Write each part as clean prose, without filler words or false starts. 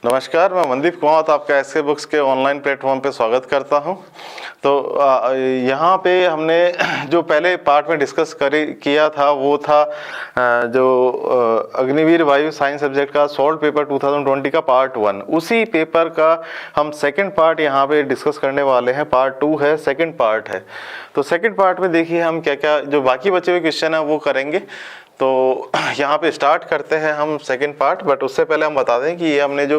नमस्कार, मैं मनदीप कुमावत आपका एसके बुक्स के ऑनलाइन प्लेटफॉर्म पे स्वागत करता हूं। तो यहाँ पे हमने जो पहले पार्ट में डिस्कस किया था वो था जो अग्निवीर वायु साइंस सब्जेक्ट का सॉल्व पेपर 2020 का पार्ट 1। उसी पेपर का हम सेकंड पार्ट यहाँ पे डिस्कस करने वाले हैं। पार्ट 2 है, सेकंड पार्ट है। तो सेकंड पार्ट में देखिए हम क्या क्या जो बाकी बचे हुए क्वेश्चन है वो करेंगे। तो यहाँ पे स्टार्ट करते हैं हम सेकंड पार्ट, बट उससे पहले हम बता दें कि ये हमने जो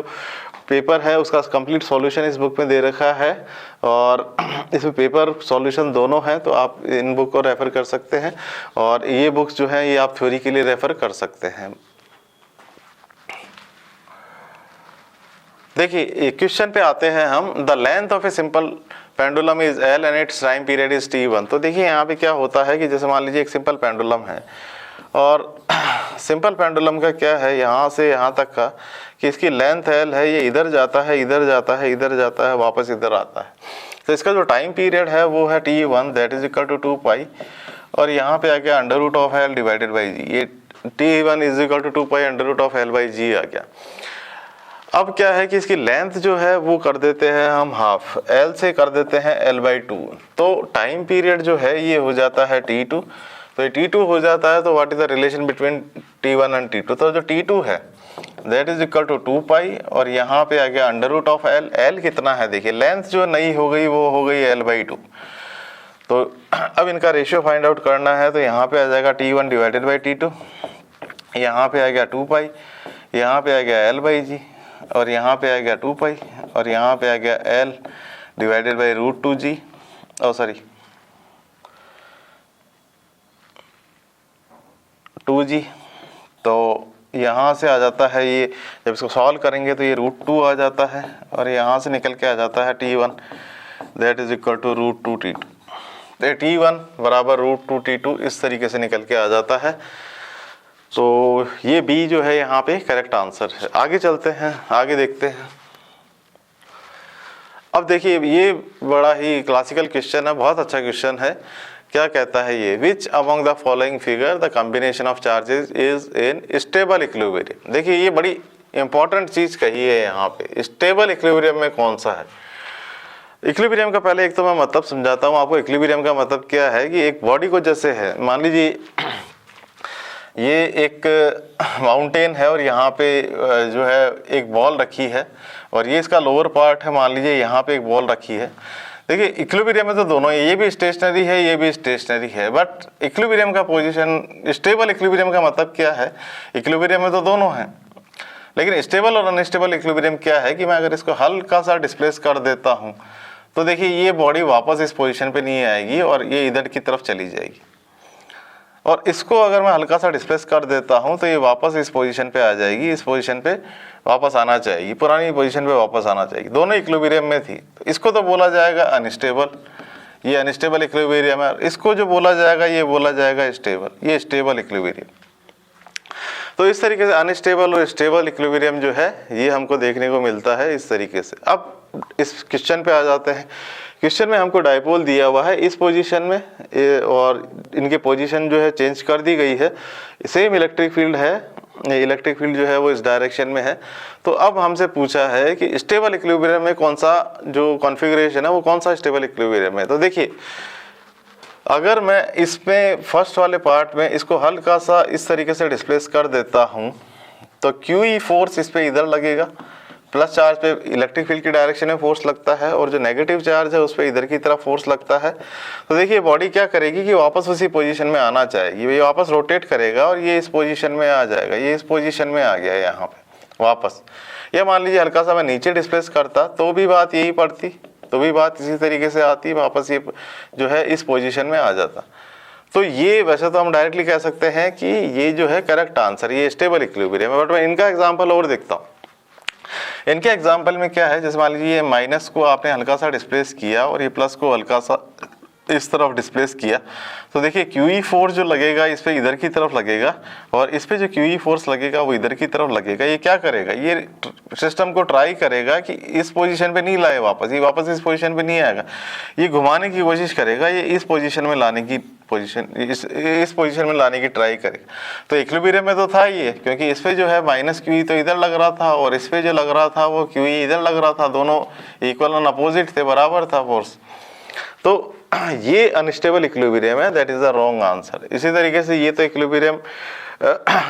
पेपर है उसका कंप्लीट सॉल्यूशन इस बुक में दे रखा है और इसमें पेपर सॉल्यूशन दोनों हैं, तो आप इन बुक को रेफ़र कर सकते हैं और ये बुक्स जो हैं ये आप थ्योरी के लिए रेफ़र कर सकते हैं। देखिए क्वेश्चन पे आते हैं हम। The length of a simple pendulum is L and it's time period is t1। तो देखिए यहाँ पे क्या होता है कि जैसे मान लीजिए एक सिंपल पेंडुलम है और सिंपल पेंडुलम का क्या है यहाँ से यहाँ तक का कि इसकी लेंथ एल है, ये इधर जाता है, इधर जाता है, इधर जाता है, वापस इधर आता है। तो इसका जो टाइम पीरियड है वो है t1 that is equal to 2 pi और यहाँ पे आ गया under root of L divided by g. ये t1 is equal to 2 pi under root of L by g आ गया। अब क्या है कि इसकी लेंथ जो है वो कर देते हैं हम हाफ, एल से कर देते हैं एल बाई 2। तो टाइम पीरियड जो है ये हो जाता है t2। तो ये t2 हो जाता है, तो what is the relation between t1 and t2। तो जो t2 है that is equal to 2 pi और यहाँ पे आ गया under root of L. L कितना है देखिए, लेंथ जो नई हो गई वो हो गई एल बाई 2। तो अब इनका रेशियो फाइंड आउट करना है, तो यहाँ पे आ जाएगा t1 डिवाइडेड बाई t2, यहाँ पे आ गया 2 पाई, यहाँ पे आ गया एल बाई जी और यहाँ पे आ गया 2 पाई और यहाँ पे आ गया एल डिवाइडेड बाई रूट 2 जी और सॉरी 2 जी। तो यहाँ से आ जाता है ये, जब इसको सॉल्व करेंगे तो ये रूट 2 आ जाता है और यहाँ से निकल के आ जाता है t1 that is equal to root 2 t2। तो t1 बराबर रूट 2 t2 इस तरीके से निकल के आ जाता है। तो ये बी जो है यहाँ पे करेक्ट आंसर है। आगे चलते हैं, आगे देखते हैं। अब देखिए ये बड़ा ही क्लासिकल क्वेश्चन है, बहुत अच्छा क्वेश्चन है। क्या कहता है ये, which among the following figure the combination of charges is in stable equilibrium. देखिए ये बड़ी इंपॉर्टेंट चीज कही है यहाँ पे, स्टेबल इक्विलिब्रियम में कौन सा है। इक्विलिब्रियम का पहले एक तो मैं मतलब समझाता हूँ आपको। इक्विलिब्रियम का मतलब क्या है कि एक बॉडी को जैसे है, मान लीजिए ये एक माउंटेन है और यहाँ पे जो है एक बॉल रखी है और ये इसका लोअर पार्ट है, मान लीजिए यहाँ पे एक बॉल रखी है। देखिए इक्विलिब्रियम में तो दोनों है, ये भी स्टेशनरी है, ये भी स्टेशनरी है, बट इक्विलिब्रियम का पोजीशन, स्टेबल इक्विलिब्रियम का मतलब क्या है, इक्विलिब्रियम में तो दोनों हैं, लेकिन स्टेबल और अनस्टेबल इक्विलिब्रियम क्या है कि मैं अगर इसको हल्का सा डिस्प्लेस कर देता हूँ तो देखिए ये बॉडी वापस इस पोजीशन पे नहीं आएगी और ये इधर की तरफ चली जाएगी। और इसको अगर मैं हल्का सा डिस्प्लेस कर देता हूँ तो ये वापस इस पोजीशन पे आ जाएगी, इस पोजीशन पे वापस आना चाहिए, पुरानी पोजीशन पे वापस आना चाहिए। दोनों इक्विलिब्रियम में थी, तो इसको तो बोला जाएगा अनस्टेबल, ये अनस्टेबल इक्विलिब्रियम है। इसको जो बोला जाएगा ये बोला जाएगा स्टेबल, ये स्टेबल इक्विलिब्रियम। तो इस तरीके से अनस्टेबल और स्टेबल इक्विलिब्रियम जो है ये हमको देखने को मिलता है इस तरीके से। अब इस क्वेश्चन पे आ जाते हैं। क्वेश्चन में हमको डाइपोल दिया हुआ है इस पोजीशन में और इनकी पोजीशन जो है चेंज कर दी गई है। सेम इलेक्ट्रिक फील्ड है, इलेक्ट्रिक फील्ड जो है वो इस डायरेक्शन में है। तो अब हमसे पूछा है कि स्टेबल इक्विलिब्रियम में कौन सा जो कॉन्फ़िगरेशन है वो कौन सा स्टेबल इक्विलिब्रियम है। तो देखिए अगर मैं इसमें फर्स्ट वाले पार्ट में इसको हल्का सा इस तरीके से डिस्प्लेस कर देता हूँ तो QE फोर्स इस पे इधर लगेगा, प्लस चार्ज पे इलेक्ट्रिक फील्ड की डायरेक्शन में फोर्स लगता है और जो नेगेटिव चार्ज है उस पर इधर की तरफ फोर्स लगता है। तो देखिए बॉडी क्या करेगी कि वापस उसी पोजीशन में आना चाहेगी, ये वापस रोटेट करेगा और ये इस पोजीशन में आ जाएगा, ये इस पोजीशन में आ गया यहाँ पे वापस। या मान लीजिए हल्का सा मैं नीचे डिस्प्लेस करता तो भी बात यही पड़ती, तो भी बात इसी तरीके से आती, वापस ये जो है इस पोजीशन में आ जाता। तो ये वैसे तो हम डायरेक्टली कह सकते हैं कि ये जो है करेक्ट आंसर, ये स्टेबल इक्विलिब्रियम है। बट मैं इनका एग्जांपल और देखता हूँ। इनके एग्जांपल में क्या है, जैसे मान लीजिए ये माइनस को आपने हल्का सा डिस्प्लेस किया और ये प्लस को हल्का सा इस तरफ डिस्प्लेस किया तो देखिए QE फोर्स जो लगेगा इस पे इधर की तरफ लगेगा और इस पे जो QE फोर्स लगेगा वो इधर की तरफ लगेगा। ये क्या करेगा, ये सिस्टम को ट्राई करेगा कि इस पोजीशन पे नहीं लाए वापस, ये वापस इस पोजीशन पे नहीं आएगा, ये घुमाने की कोशिश करेगा, ये इस पोजीशन में लाने की इस पोजीशन में लाने की ट्राई करेगा। तो इक्विलिब्रियम में तो था ये, क्योंकि इस पे जो है माइनस QE तो इधर लग रहा था और इस पे जो लग रहा था वो QE इधर लग रहा था, दोनों इक्वल एंड अपोजिट थे, बराबर था फोर्स। तो ये अनस्टेबल इक्विलिब्रियम है, that is the wrong answer. इसी तरीके से ये तो इक्विलिब्रियम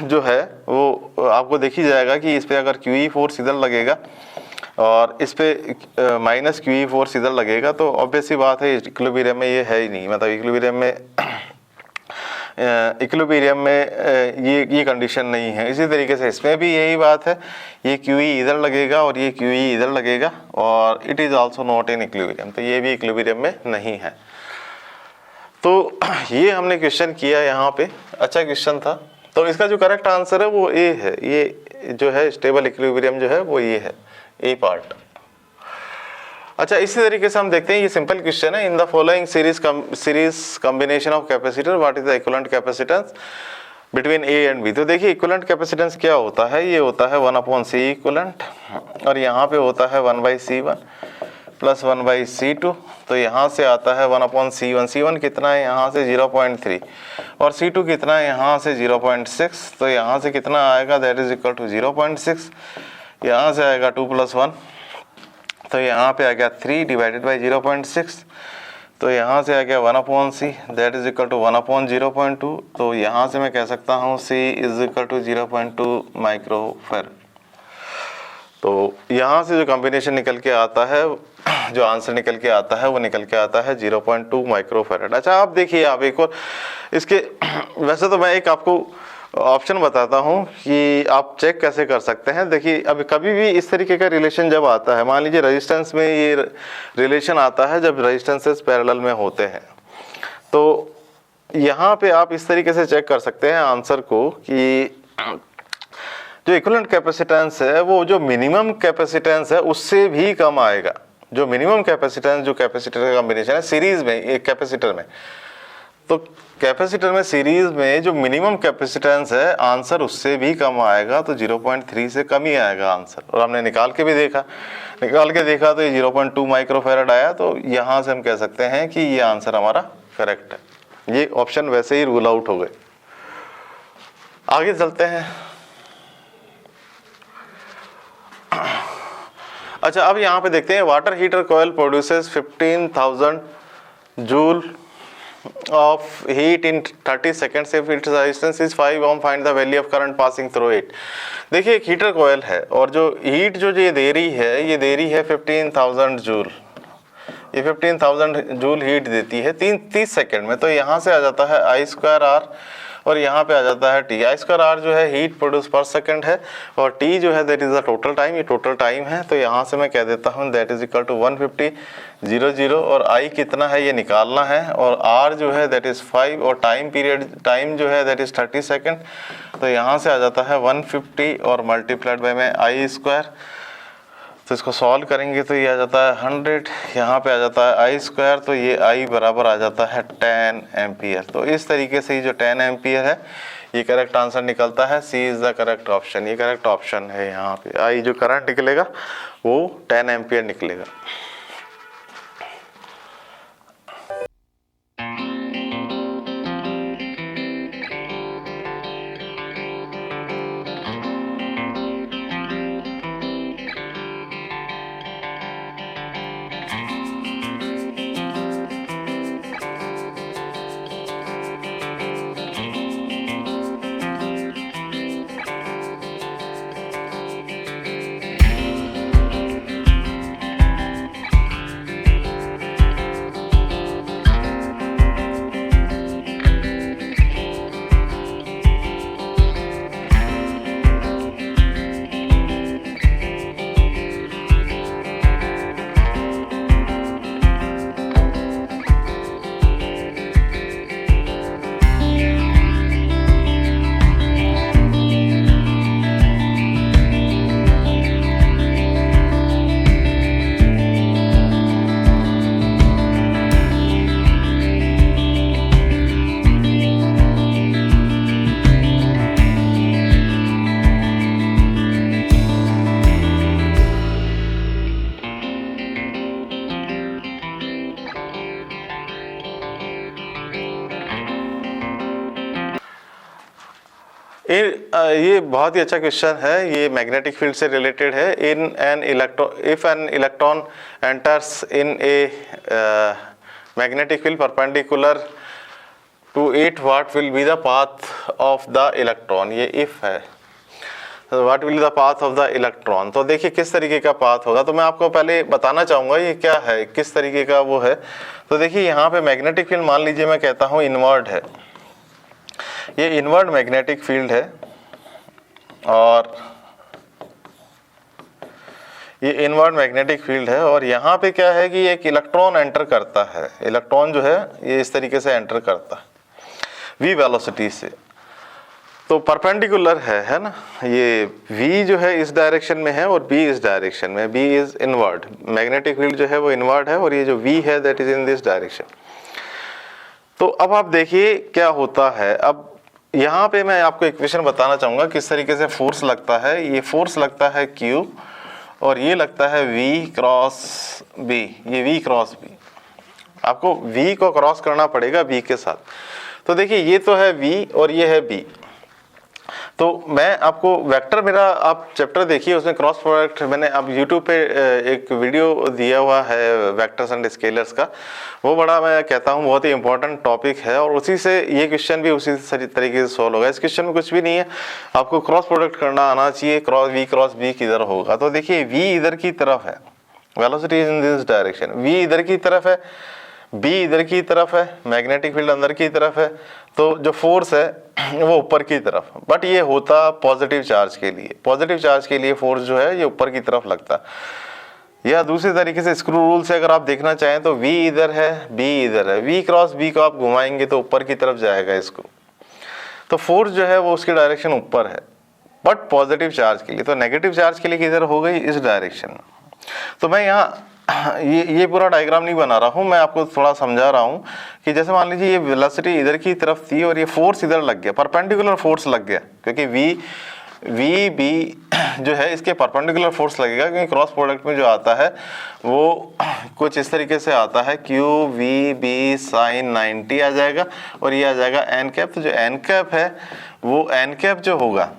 जो है वो आपको देखी जाएगा कि इस पे अगर QE फोर्स इधर लगेगा और इस पे माइनस QE फोर्स इधर लगेगा तो ऑब्वियस सी बात है इक्विलिब्रियम में ये है ही नहीं, मतलब इक्विलिब्रियम में ये कंडीशन नहीं है। इसी तरीके से इसमें भी यही बात है, ये QE इधर लगेगा और ये QE इधर लगेगा और it is also not in equilibrium, तो ये भी इक्विलिब्रियम में नहीं है। तो ये हमने क्वेश्चन किया यहाँ पे, अच्छा क्वेश्चन था। तो इसका जो करेक्ट आंसर है वो ए है, ये जो है स्टेबल इक्विलिब्रियम जो है वो ये है, ए पार्ट। अच्छा, इसी तरीके से हम देखते हैं, ये सिंपल क्वेश्चन है। In the following series combination of capacitor what is the equivalent capacitance between A and B. तो देखिए इक्विवेलेंट कैपेसिटेंस क्या होता है, ये होता है 1/C इक्विवेलेंट और यहाँ पे होता है 1/C1 प्लस 1/C2। तो यहाँ से आता है 1/C1, C1 कितना है यहाँ से 0.3 और C2 कितना है यहाँ से 0.6। तो यहाँ से कितना आएगा, दैट इज इक्वल टू 0.6, यहाँ से आएगा 2 + 1, तो यहाँ पे आ गया 3 डिवाइडेड बाई 0.6, तो यहाँ से आ गया 1/C, that is equal to 1/0.2। तो यहाँ से मैं कह सकता हूँ C is equal to 0.2 microfarad. तो यहाँ से जो कॉम्बिनेशन निकल के आता है, जो आंसर निकल के आता है वो निकल के आता है 0.2 माइक्रोफैराड। अच्छा, आप देखिए, आप एक और इसके वैसे तो मैं एक आपको ऑप्शन बताता हूँ कि आप चेक कैसे कर सकते हैं। देखिए, अब कभी भी इस तरीके का रिलेशन जब आता है, मान लीजिए रेजिस्टेंस में ये रिलेशन आता है जब रेजिस्टेंसेस पैरेलल में होते हैं, तो यहाँ पे आप इस तरीके से चेक कर सकते हैं आंसर को कि जो इक्विवेलेंट कैपेसिटेंस है वो जो मिनिमम कैपेसिटेंस है उससे भी कम आएगा। जो मिनिमम कैपेसिटेंस, जो कैपेसिटर का कॉम्बिनेशन है सीरीज में, एक कैपेसिटर में, तो कैपेसिटर में सीरीज में जो मिनिमम कैपेसिटेंस है आंसर उससे भी कम आएगा, तो 0.3 से कम ही आएगा आंसर। और हमने निकाल के देखा तो ये 0.2 माइक्रोफैराड आया। तो यहाँ से हम कह सकते हैं कि ये आंसर हमारा करेक्ट है। ये ऑप्शन वैसे ही रूल आउट हो गए। आगे चलते हैं। अच्छा, अब यहाँ पे देखते हैं, water heater coil produces 15,000 joule of heat in 30 seconds if its resistance is 5 ohm, find the value of current passing through it। देखिए, एक हीटर कॉइल है और जो हीट जो ये दे रही है 15,000 जूल। ये 15,000 जूल हीट देती है 30 सेकंड में। तो यहाँ से आ जाता है I²R और यहाँ पे आ जाता है T। I²R जो है हीट प्रोड्यूस पर सेकंड है और T जो है that is the total time, ये टोटल टाइम है। तो यहाँ से मैं कह देता हूँ दैट इज इक्वल टू 150 और I कितना है ये निकालना है और R जो है दैट इज 5 और टाइम जो है दैट इज 30 सेकंड। तो यहाँ से आ जाता है 150 और मल्टीप्लाइड बाय में I²। तो इसको सॉल्व करेंगे तो ये आ जाता है 100, यहाँ पे आ जाता है I², तो ये I बराबर आ जाता है 10 एम्पियर। तो इस तरीके से ये जो 10 एम्पियर है ये करेक्ट आंसर निकलता है। सी इज़ द करेक्ट ऑप्शन, ये करेक्ट ऑप्शन है। यहाँ पे I जो करंट निकलेगा वो 10 एम्पियर निकलेगा। ये बहुत ही अच्छा क्वेश्चन है, ये मैग्नेटिक फील्ड से रिलेटेड है। In an electron, if an electron enters in a magnetic field perpendicular to it, what will be the path of the electron, ये इफ है। What will the path of the electron, तो देखिए किस तरीके का path होगा। तो मैं आपको पहले बताना चाहूँगा ये क्या है, किस तरीके का वो है। तो देखिए यहाँ पे मैग्नेटिक फील्ड मान लीजिए मैं कहता हूँ इनवर्ड है, ये इनवर्ड मैग्नेटिक फील्ड है, और ये इनवर्ड मैग्नेटिक फील्ड है, और यहाँ पे क्या है कि एक इलेक्ट्रॉन एंटर करता है। इलेक्ट्रॉन जो है ये इस तरीके से एंटर करता है v वेलोसिटी से, तो परपेंडिकुलर है ना। ये v जो है इस डायरेक्शन में है और b इस डायरेक्शन में, b is inward, magnetic field जो है वो इनवर्ड है, और ये जो v है that is in this direction. तो अब आप देखिए क्या होता है। अब यहाँ पे मैं आपको इक्वेशन बताना चाहूँगा किस तरीके से फोर्स लगता है। ये फोर्स लगता है Q और ये लगता है V क्रॉस B, ये V क्रॉस B। आपको V को क्रॉस करना पड़ेगा B के साथ। तो देखिए ये तो है V और ये है B। तो मैं आपको वेक्टर, मेरा आप चैप्टर देखिए उसमें क्रॉस प्रोडक्ट, मैंने अब यूट्यूब पे एक वीडियो दिया हुआ है वेक्टर्स एंड स्केलर्स का, वो बड़ा मैं कहता हूँ बहुत ही इंपॉर्टेंट टॉपिक है, और उसी से ये क्वेश्चन भी उसी तरीके से सॉल्व होगा। इस क्वेश्चन में कुछ भी नहीं है, आपको क्रॉस प्रोडक्ट करना आना चाहिए, क्रॉस बी किधर होगा। तो देखिए v इधर की तरफ है, velocity is in this direction, v इधर की तरफ है, b इधर की तरफ है, मैग्नेटिक फील्ड अंदर की तरफ है, तो जो फोर्स है वो ऊपर की तरफ। बट ये होता पॉजिटिव चार्ज के लिए, पॉजिटिव चार्ज के लिए फोर्स जो है ये ऊपर की तरफ लगता है। या दूसरे तरीके से स्क्रू रूल से अगर आप देखना चाहें तो v इधर है, b इधर है, v क्रॉस b को आप घुमाएंगे तो ऊपर की तरफ जाएगा इसको, तो फोर्स जो है वो उसकी डायरेक्शन ऊपर है। बट पॉजिटिव चार्ज के लिए, तो नेगेटिव चार्ज के लिए किधर हो गई, इस डायरेक्शन में। तो मैं यहाँ ये पूरा डायग्राम नहीं बना रहा हूँ, मैं आपको थोड़ा समझा रहा हूँ कि जैसे मान लीजिए ये वेलोसिटी इधर की तरफ थी और ये फोर्स इधर लग गया, परपेंडिकुलर फोर्स लग गया, क्योंकि वी बी जो है इसके परपेंडिकुलर फोर्स लगेगा, क्योंकि क्रॉस प्रोडक्ट में जो आता है वो कुछ इस तरीके से आता है, क्यू वी बी साइन 90 आ जाएगा, और ये आ जाएगा एन कैप। तो जो एन कैप है वो एन कैप जो होगा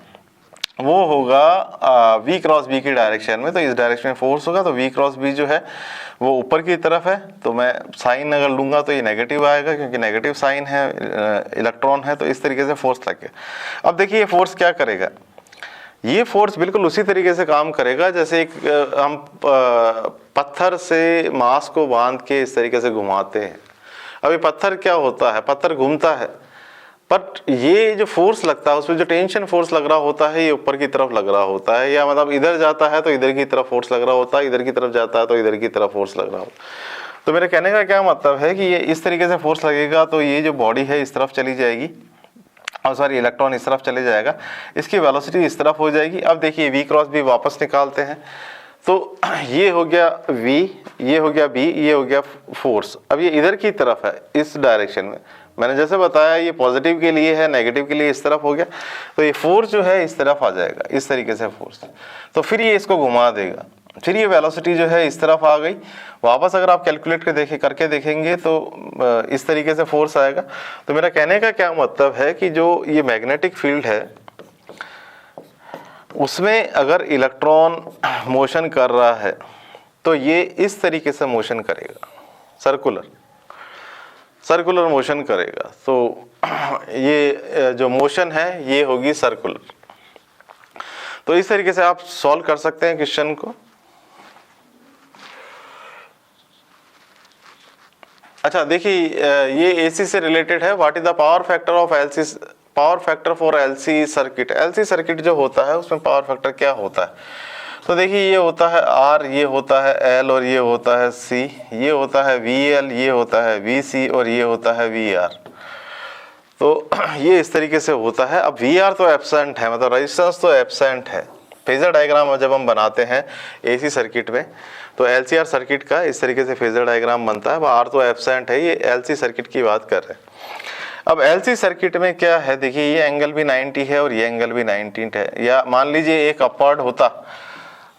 वो होगा v क्रॉस b की डायरेक्शन में, तो इस डायरेक्शन में फोर्स होगा, तो v क्रॉस b जो है वो ऊपर की तरफ है। तो मैं साइन अगर लूँगा तो ये नेगेटिव आएगा, क्योंकि नेगेटिव साइन है, इलेक्ट्रॉन है, तो इस तरीके से फोर्स लग गया। अब देखिए ये फोर्स क्या करेगा, ये फोर्स बिल्कुल उसी तरीके से काम करेगा जैसे एक हम पत्थर से मास को बांध के इस तरीके से घुमाते हैं। अभी पत्थर क्या होता है, पत्थर घूमता है, बट ये जो फोर्स लगता है उसमें जो टेंशन फोर्स लग रहा होता है ये ऊपर की तरफ लग रहा होता है, या मतलब इधर जाता है तो इधर की तरफ फोर्स लग रहा होता है, इधर की तरफ जाता है तो इधर की तरफ फोर्स लग रहा होता है। तो मेरे कहने का क्या मतलब है कि ये इस तरीके से फोर्स लगेगा तो ये जो बॉडी है इस तरफ चली जाएगी, और सॉरी इलेक्ट्रॉन इस तरफ चले जाएगा, इसकी वेलोसिटी इस तरफ हो जाएगी। अब देखिए v क्रॉस b वापस निकालते हैं, तो ये हो गया v, ये हो गया b, ये हो गया फोर्स। अब ये इधर की तरफ है इस डायरेक्शन में, मैंने जैसे बताया ये पॉजिटिव के लिए है, नेगेटिव के लिए इस तरफ हो गया, तो ये फोर्स जो है इस तरफ आ जाएगा, इस तरीके से फोर्स। तो फिर ये इसको घुमा देगा, फिर ये वेलोसिटी जो है इस तरफ आ गई। वापस अगर आप कैलकुलेट करके देखेंगे तो इस तरीके से फोर्स आएगा। तो मेरा कहने का क्या मतलब है कि जो ये मैग्नेटिक फील्ड है उसमें अगर इलेक्ट्रॉन मोशन कर रहा है तो ये इस तरीके से मोशन करेगा, सर्कुलर मोशन करेगा। तो ये जो मोशन है ये होगी सर्कुलर। तो इस तरीके से आप सॉल्व कर सकते हैं क्वेश्चन को। अच्छा देखिए ये एसी से रिलेटेड है। What is the power factor of LC, power factor for LC circuit. LC circuit जो होता है उसमें पावर फैक्टर क्या होता है, तो देखिए ये होता है R, ये होता है L और ये होता है C, ये होता है VL, ये होता है VC और ये होता है VR। तो ये इस तरीके से होता है। अब VR तो एब्सेंट है, मतलब रेजिस्टेंस तो एब्सेंट है। फेजर डायग्राम जब हम बनाते हैं AC सर्किट में तो LCR सर्किट का इस तरीके से फेजर डायग्राम बनता है, वह R तो एब्सेंट है। ये LC सर्किट की बात कर रहे हैं। अब LC सर्किट में क्या है, देखिए ये एंगल भी 90 है और ये एंगल भी 90 है। या मान लीजिए एक अपवर्ड होता,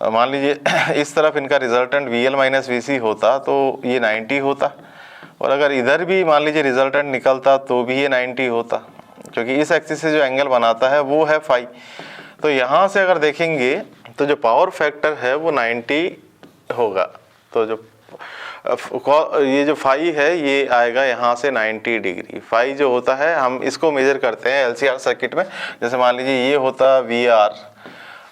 मान लीजिए इस तरफ इनका रिजल्टेंट VL माइनस VC होता तो ये 90 होता, और अगर इधर भी मान लीजिए रिजल्टेंट निकलता तो भी ये 90 होता। क्योंकि इस एक्सिस से जो एंगल बनाता है वो है फाई। तो यहाँ से अगर देखेंगे तो जो पावर फैक्टर है वो 90 होगा। तो जो ये जो फाई है ये आएगा यहाँ से 90 डिग्री। फाई जो होता है हम इसको मेजर करते हैं LCR सर्किट में। जैसे मान लीजिए ये होता VR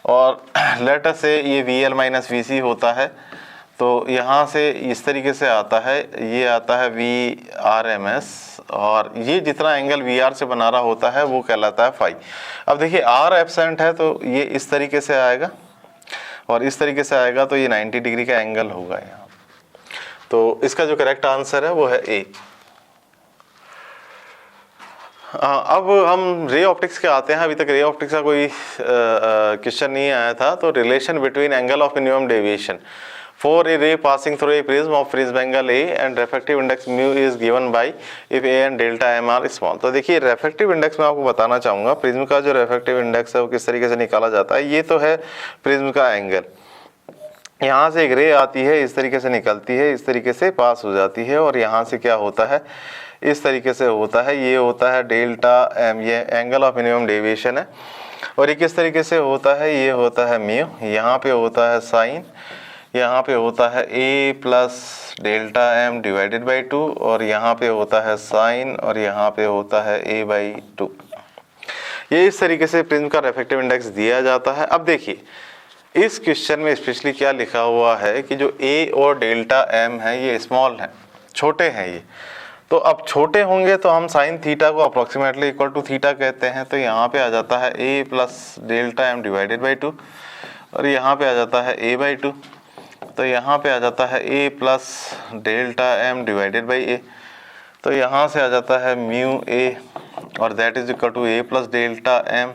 और लेट अस से ये VL माइनस VC होता है। तो यहाँ से इस तरीके से आता है, ये आता है VRMS और ये जितना एंगल VR से बना रहा होता है वो कहलाता है फाई। अब देखिए R एब्सेंट है तो ये इस तरीके से आएगा और इस तरीके से आएगा, तो ये 90 डिग्री का एंगल होगा यहाँ। तो इसका जो करेक्ट आंसर है वो है A। अब हम रे ऑप्टिक्स के आते हैं। अभी तक रे ऑप्टिक्स का कोई क्वेश्चन नहीं आया था। तो relation between angle of minimum deviation for a ray passing through a prism of prism angle A and refractive index mu is given by if A and delta M are small. तो देखिए refractive index मैं आपको बताना चाहूँगा। Prism का जो refractive index है वो किस तरीके से निकाला जाता है। ये तो है प्रिज्म का एंगल, यहाँ से एक रे आती है, इस तरीके से निकलती है, इस तरीके से पास हो जाती है और यहाँ से क्या होता है, इस तरीके से होता है। ये होता है डेल्टा एम, ये एंगल ऑफ मिनिमम डेविएशन है। और ये किस तरीके से होता है, ये होता है म्यू, यहाँ पे होता है साइन, यहाँ पे होता है A plus delta M divided by 2 और यहाँ पे होता है साइन और यहाँ पे होता है ए बाई 2। ये इस तरीके से प्रिज्म का रेफ्रेक्टिव इंडेक्स दिया जाता है। अब देखिए इस क्वेश्चन में स्पेशली क्या लिखा हुआ है कि जो ए और डेल्टा एम है ये स्मॉल है, छोटे हैं ये। तो अब छोटे होंगे तो हम साइन थीटा को अप्रोक्सीमेटली इक्वल टू थीटा कहते हैं। तो यहाँ पे आ जाता है A plus delta M divided by 2 और यहाँ पे आ जाता है ए बाई 2। तो यहाँ पे आ जाता है A plus delta M divided by A. तो यहाँ से आ जाता है म्यू ए और that is equal to A plus delta M.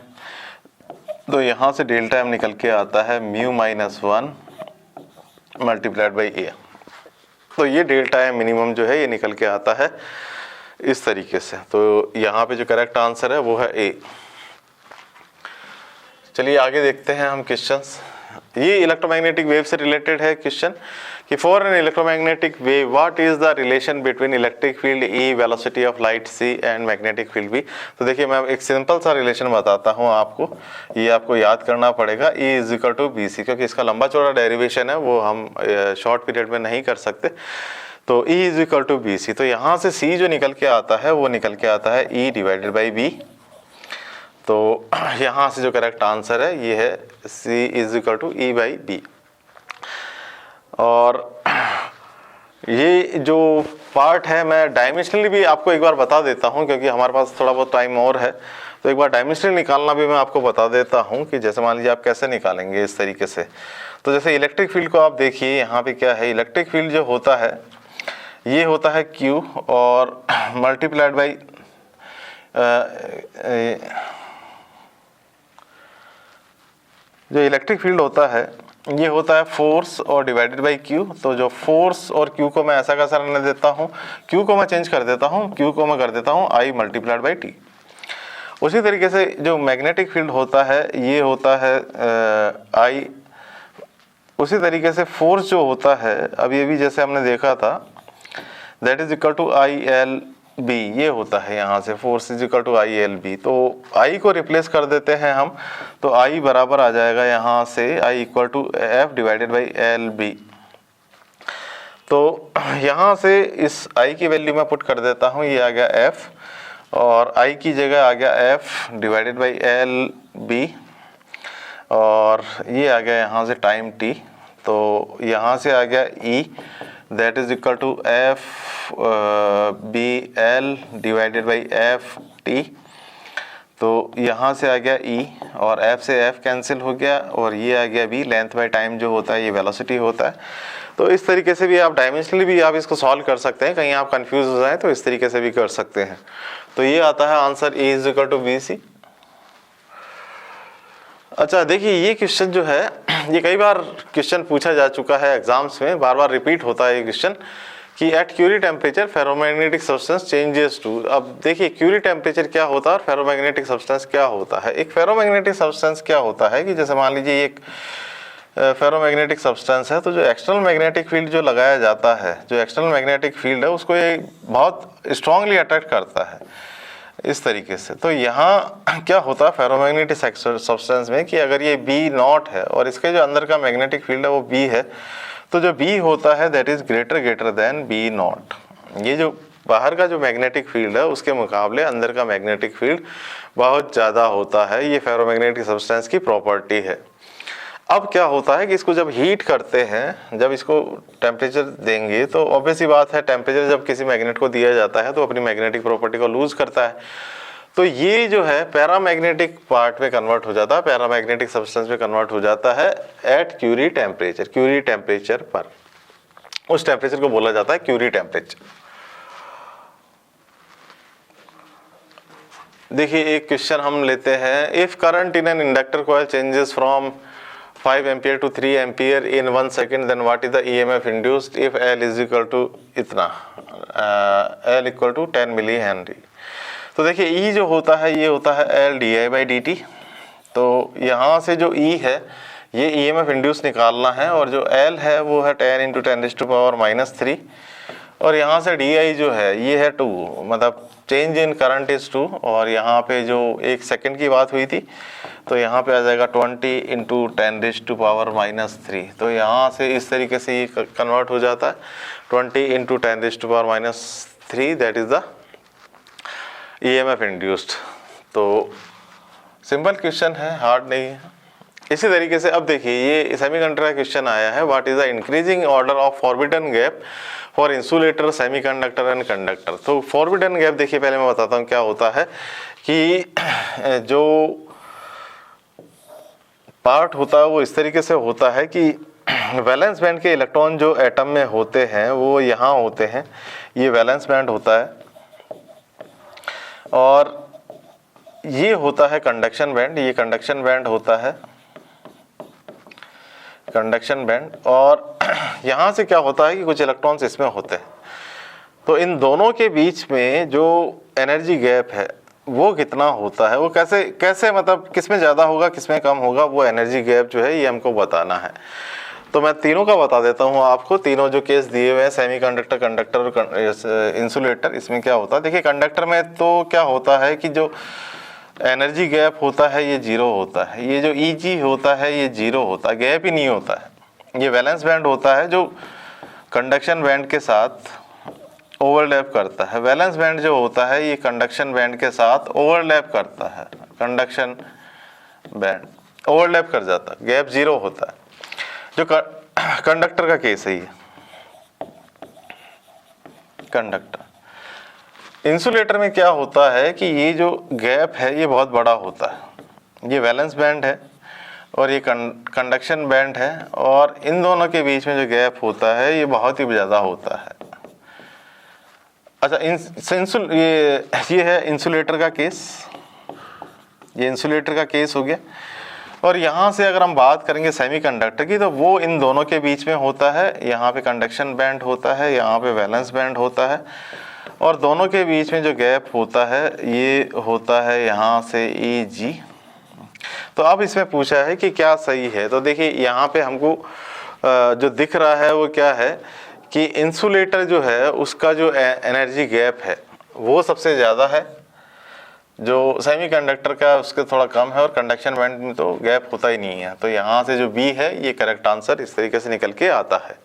तो यहाँ से डेल्टा एम निकल के आता है mu minus 1 multiplied by A. तो ये डेल्टा एम मिनिमम जो है ये निकल के आता है इस तरीके से। तो यहाँ पे जो करेक्ट आंसर है वो है ए। चलिए आगे देखते हैं हम क्वेश्चंस। ये इलेक्ट्रोमैग्नेटिक वेव से रिलेटेड है क्वेश्चन कि for an electromagnetic wave what is the relation between electric field E, velocity of light C and magnetic field B। तो देखिए मैं एक सिंपल सा रिलेशन बताता हूँ आपको, ये आपको याद करना पड़ेगा। E is equal to BC, क्योंकि इसका लंबा चौड़ा डेरिवेशन है वो हम शॉर्ट पीरियड में नहीं कर सकते। तो E is equal to BC। तो यहाँ से C जो निकल के आता है वो निकल के आता है E डिवाइडेड बाई B। तो यहाँ से जो करेक्ट आंसर है ये है C is equal to E by B। और ये जो पार्ट है मैं डायमेंशनली भी आपको एक बार बता देता हूँ, क्योंकि हमारे पास थोड़ा बहुत टाइम और है। तो एक बार डायमेंशनली निकालना भी मैं आपको बता देता हूँ कि जैसे मान लीजिए आप कैसे निकालेंगे इस तरीके से। तो जैसे इलेक्ट्रिक फील्ड को आप देखिए, यहाँ पे क्या है, इलेक्ट्रिक फील्ड जो होता है ये होता है Q और मल्टीप्लाइड बाई जो इलेक्ट्रिक फील्ड होता है ये होता है फोर्स और डिवाइडेड बाई Q। तो जो फोर्स और Q को मैं ऐसा कैसा रहने देता हूँ, Q को मैं चेंज कर देता हूँ, Q को मैं कर देता हूँ I मल्टीप्लाइड बाई T। उसी तरीके से जो मैग्नेटिक फील्ड होता है ये होता है I। उसी तरीके से फोर्स जो होता है, अब ये भी जैसे हमने देखा था, that is equal to ILB, ये होता है यहाँ से force is equal to ILB। तो I को रिप्लेस कर देते हैं हम, तो I बराबर आ जाएगा यहाँ से I equal to F divided by LB। तो यहाँ से इस I की वैल्यू मैं पुट कर देता हूँ, ये आ गया F और I की जगह आ गया F डिवाइडेड बाई LB और ये आ गया यहाँ से टाइम T। तो यहाँ से आ गया E that is equal to F BL divided by FT। तो यहाँ से आ गया E और F से F कैंसिल हो गया और ये आ गया B, लेंथ बाई टाइम जो होता है ये वेलोसिटी होता है। तो इस तरीके से भी आप डायमेंशनली भी आप इसको सॉल्व कर सकते हैं, कहीं आप कंफ्यूज हो जाए तो इस तरीके से भी कर सकते हैं। तो ये आता है answer E is equal to BC। अच्छा देखिए ये क्वेश्चन जो है ये कई बार क्वेश्चन पूछा जा चुका है एग्जाम्स में, बार बार रिपीट होता है ये क्वेश्चन कि at Curie temperature ferromagnetic substance changes to. अब देखिए क्यूरी टेम्परेचर क्या होता है और फेरोमैग्नेटिक सब्सटेंस क्या होता है। एक फेरोमैग्नेटिक सब्सटेंस क्या होता है कि जैसे मान लीजिए एक फेरोमैग्नेटिक सब्सटेंस है, तो जो एक्सटर्नल मैग्नेटिक फील्ड जो लगाया जाता है, जो एक्सटर्नल मैग्नेटिक फील्ड है उसको ये बहुत स्ट्रांगली अट्रैक्ट करता है। इस तरीके से। तो यहाँ क्या होता है फेरोमैग्नेटिक सब्सटेंस में कि अगर ये बी नॉट है और इसके जो अंदर का मैग्नेटिक फील्ड है वो बी है, तो जो बी होता है that is greater than B naught. ये जो बाहर का जो मैग्नेटिक फील्ड है उसके मुकाबले अंदर का मैग्नेटिक फील्ड बहुत ज़्यादा होता है। ये फेरोमैग्नेटिक सब्सटेंस की प्रॉपर्टी है। अब क्या होता है कि इसको जब हीट करते हैं, जब इसको टेम्परेचर देंगे, तो ऑब्वियस सी बात है टेम्परेचर जब किसी मैग्नेट को दिया जाता है तो अपनी मैग्नेटिक प्रॉपर्टी को लूज करता है। तो ये जो है पैरामैग्नेटिक पार्ट में कन्वर्ट हो जाता है, पैरामैग्नेटिक सब्सटेंस में कन्वर्ट हो जाता है एट क्यूरी टेम्परेचर पर। उस टेम्परेचर को बोला जाता है क्यूरी टेम्परेचर। देखिए एक क्वेश्चन हम लेते हैं, if current in an inductor coil changes from 5 ampere to 3 ampere in 1 second, then what is the EMF induced if L is equal to इतना, L equal to 10 milli henry. तो देखिए E जो होता है ये होता है L di/dt। तो यहाँ से जो E है ये ईएमएफ इंड्यूस निकालना है, और जो L है वो है 10 × 10⁻³ और यहाँ से di जो है ये है 2, मतलब चेंज इन करंट इज 2। और यहाँ पे जो 1 सेकंड की बात हुई थी तो यहाँ पे आ जाएगा 20 × 10⁻³ तो यहाँ से इस तरीके से ये कन्वर्ट हो जाता है 20 × 10⁻³ that is the EMF induced. तो सिंपल क्वेश्चन है, हार्ड नहीं है। इसी तरीके से अब देखिए ये सेमीकंडक्टर का क्वेश्चन आया है, what is the increasing order of forbidden gap for insulator, semiconductor and conductor. तो फॉरबिडन गैप देखिए पहले मैं बताता हूँ क्या होता है कि जो पार्ट होता है वो इस तरीके से होता है कि वैलेंस बैंड के इलेक्ट्रॉन जो एटम में होते हैं वो यहाँ होते हैं, ये वैलेंस बैंड होता है, और ये होता है कंडक्शन बैंड, ये कंडक्शन बैंड होता है, कंडक्शन बैंड। और यहाँ से क्या होता है कि कुछ इलेक्ट्रॉन्स इसमें होते हैं। तो इन दोनों के बीच में जो एनर्जी गैप है वो कितना होता है, वो कैसे मतलब किसमें ज़्यादा होगा किसमें कम होगा, वो एनर्जी गैप जो है ये हमको बताना है। तो मैं तीनों का बता देता हूँ आपको, तीनों जो केस दिए हुए हैं सेमीकंडक्टर, कंडक्टर और इंसुलेटर, इसमें क्या होता है। देखिए कंडक्टर में तो क्या होता है कि जो एनर्जी गैप होता है ये 0 होता है, ये जो Eg होता है ये 0 होता है, गैप ही नहीं होता है। ये वैलेंस बैंड होता है जो कंडक्शन बैंड के साथ ओवरलैप करता है। वैलेंस बैंड जो होता है ये कंडक्शन बैंड के साथ ओवरलैप करता है, कंडक्शन बैंड ओवरलैप कर जाता है, गैप 0 होता है। जो कंडक्टर का केस है ये कंडक्टर। इंसुलेटर में क्या होता है कि ये जो गैप है ये बहुत बड़ा होता है, ये वैलेंस बैंड है और ये कंडक्शन बैंड है, और इन दोनों के बीच में जो गैप होता है ये बहुत ही ज़्यादा होता है। अच्छा ये है इंसुलेटर का केस, ये इंसुलेटर का केस हो गया। और यहाँ से अगर हम बात करेंगे सेमीकंडक्टर की, तो वो इन दोनों के बीच में होता है, यहाँ पे कंडक्शन बैंड होता है, यहाँ पे वैलेंस बैंड होता है, और दोनों के बीच में जो गैप होता है ये होता है यहाँ से Eg। तो अब इसमें पूछा है कि क्या सही है। तो देखिए यहाँ पे हमको जो दिख रहा है वो क्या है कि इंसुलेटर जो है उसका जो एनर्जी गैप है वो सबसे ज़्यादा है, जो सेमीकंडक्टर का उसके थोड़ा कम है, और कंडक्शन बैंड में तो गैप होता ही नहीं है। तो यहाँ से जो बी है ये करेक्ट आंसर इस तरीके से निकल के आता है।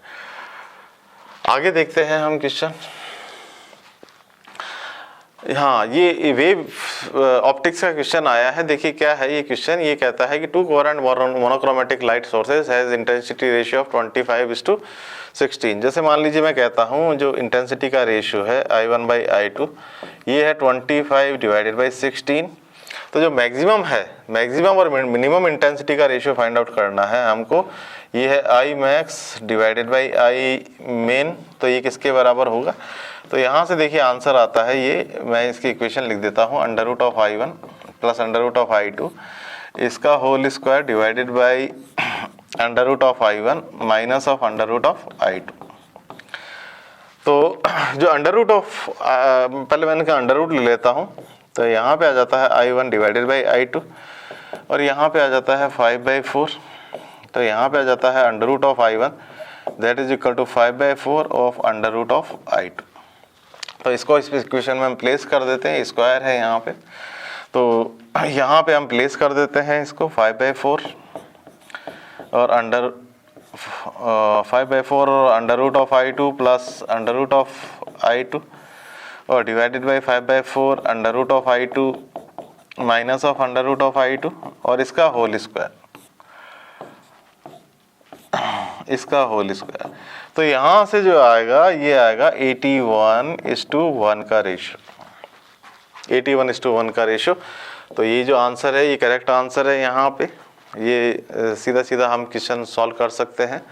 आगे देखते हैं हम क्वेश्चन। हाँ, ये वेव ऑप्टिक्स का क्वेश्चन आया है। देखिए क्या है ये क्वेश्चन, ये कहता है कि 2 coherent monochromatic light sources has intensity ratio of 25:16। जैसे मान लीजिए मैं कहता हूँ जो इंटेंसिटी का रेशियो है I1/I2 ये है 25/16। तो जो मैक्सिमम है, मैक्सिमम और मिनिमम इंटेंसिटी का रेशियो फाइंड आउट करना है हमको, ये है Imax/I मेन। तो ये किसके बराबर होगा। तो यहाँ से देखिए आंसर आता है ये, मैं इसकी इक्वेशन लिख देता हूँ, √I1 + √I2 इसका whole square divided by √I1 minus of √I2। तो जो पहले मैंने कहा अंडर ले लेता हूँ, तो यहाँ पे आ जाता है I1 डिवाइडेड बाई I2, और यहाँ पे आ जाता है 5/4। तो यहाँ पे आ जाता है √I1 that is equal to 5/4 of √I2। तो इसको इस इक्वेशन में हम प्लेस कर देते हैं, स्क्वायर है यहाँ पे, तो यहाँ पे हम प्लेस कर देते हैं इसको 5/4 और अंडर 5/4 और under root of I2 plus under root of I2 और divided by 5/4 under root of I2 minus of under root of I2 और इसका होल स्क्वायर, इसका होल स्क्वायर। तो यहाँ से जो आएगा ये आएगा 81:1 का रेशियो, 81:1 का रेशियो। तो ये जो आंसर है ये करेक्ट आंसर है यहाँ पे, ये सीधा सीधा हम क्वेश्चन सॉल्व कर सकते हैं।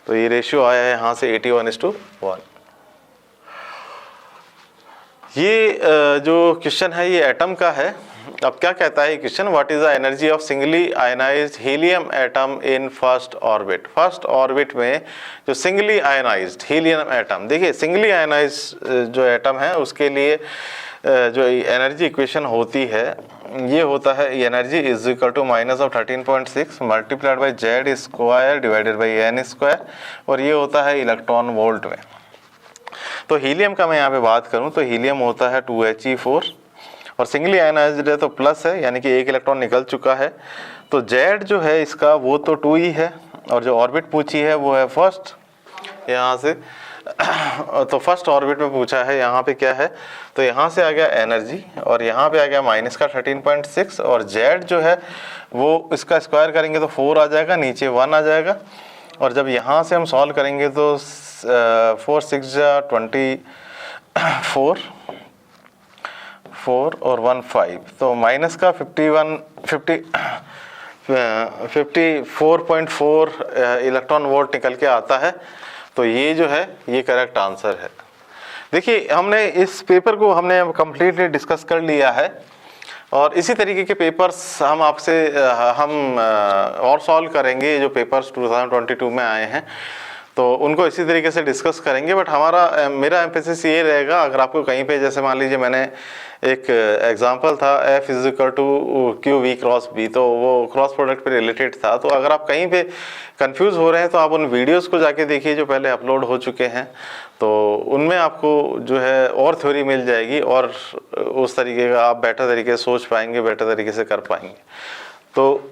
तो ये रेशियो आया है यहाँ से 81:1। ये जो क्वेश्चन है ये एटम का है। अब क्या कहता है question, what is the energy of singly ionised helium atom in first orbit. First orbit में जो सिंगली आयनाइज्ड हीलियम एटम, देखिए सिंगली आयनाइज्ड जो एटम है उसके लिए जो एनर्जी इक्वेशन होती है ये होता है energy is equal to minus of 13.6 multiplied by Z square divided by N square, और ये होता है इलेक्ट्रॉन वोल्ट में। तो हीलियम का मैं यहाँ पे बात करूँ तो हीलियम होता है 2He4 और सिंगली आयनाइज्ड है तो प्लस है, यानी कि एक इलेक्ट्रॉन निकल चुका है। तो जेड जो है इसका वो तो 2 ही है, और जो ऑर्बिट पूछी है वो है फर्स्ट यहाँ से। तो फर्स्ट ऑर्बिट में पूछा है, यहाँ पे क्या है, तो यहाँ से आ गया एनर्जी और यहाँ पे आ गया माइनस का 13.6 और जेड जो है वो इसका स्क्वायर करेंगे तो 4 आ जाएगा, नीचे 1 आ जाएगा। और जब यहाँ से हम सॉल्व करेंगे तो 4 6 24 4 और 1 5, तो माइनस का 54.4 इलेक्ट्रॉन वोल्ट निकल के आता है। तो ये जो है ये करेक्ट आंसर है। देखिए हमने इस पेपर को हमने कम्प्लीटली डिस्कस कर लिया है और इसी तरीके के पेपर्स हम आपसे हम और सॉल्व करेंगे। जो पेपर्स 2022 में आए हैं तो उनको इसी तरीके से डिस्कस करेंगे। बट मेरा एम्फेसिस ये रहेगा, अगर आपको कहीं पे जैसे मान लीजिए मैंने एक एग्जांपल था F is equal to QV cross B, तो वो क्रॉस प्रोडक्ट पे रिलेटेड था। तो अगर आप कहीं पे कंफ्यूज हो रहे हैं तो आप उन वीडियोस को जाके देखिए जो पहले अपलोड हो चुके हैं, तो उनमें आपको जो है और थ्योरी मिल जाएगी और उस तरीके का आप बेटर तरीके से सोच पाएंगे, बेटर तरीके से कर पाएंगे। तो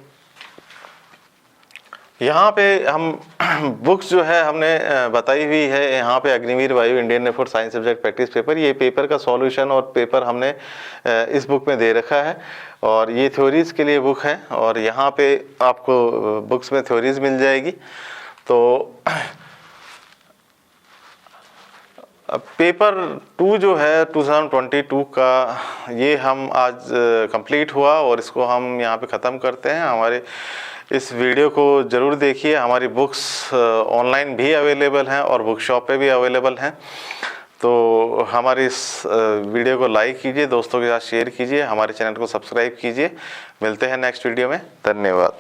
यहाँ पे हम बुक्स जो है हमने बताई हुई है यहाँ पे, अग्निवीर वायु Indian air force science subject practice paper, ये पेपर का सॉल्यूशन और पेपर हमने इस बुक में दे रखा है और ये थ्योरीज के लिए बुक है और यहाँ पे आपको बुक्स में थ्योरीज मिल जाएगी। तो पेपर 2 जो है 2022 का ये हम आज कंप्लीट हुआ और इसको हम यहाँ पे ख़त्म करते हैं। हमारे इस वीडियो को ज़रूर देखिए, हमारी बुक्स ऑनलाइन भी अवेलेबल हैं और बुक शॉप पे भी अवेलेबल हैं। तो हमारी इस वीडियो को लाइक कीजिए, दोस्तों के साथ शेयर कीजिए, हमारे चैनल को सब्सक्राइब कीजिए। मिलते हैं नेक्स्ट वीडियो में, धन्यवाद।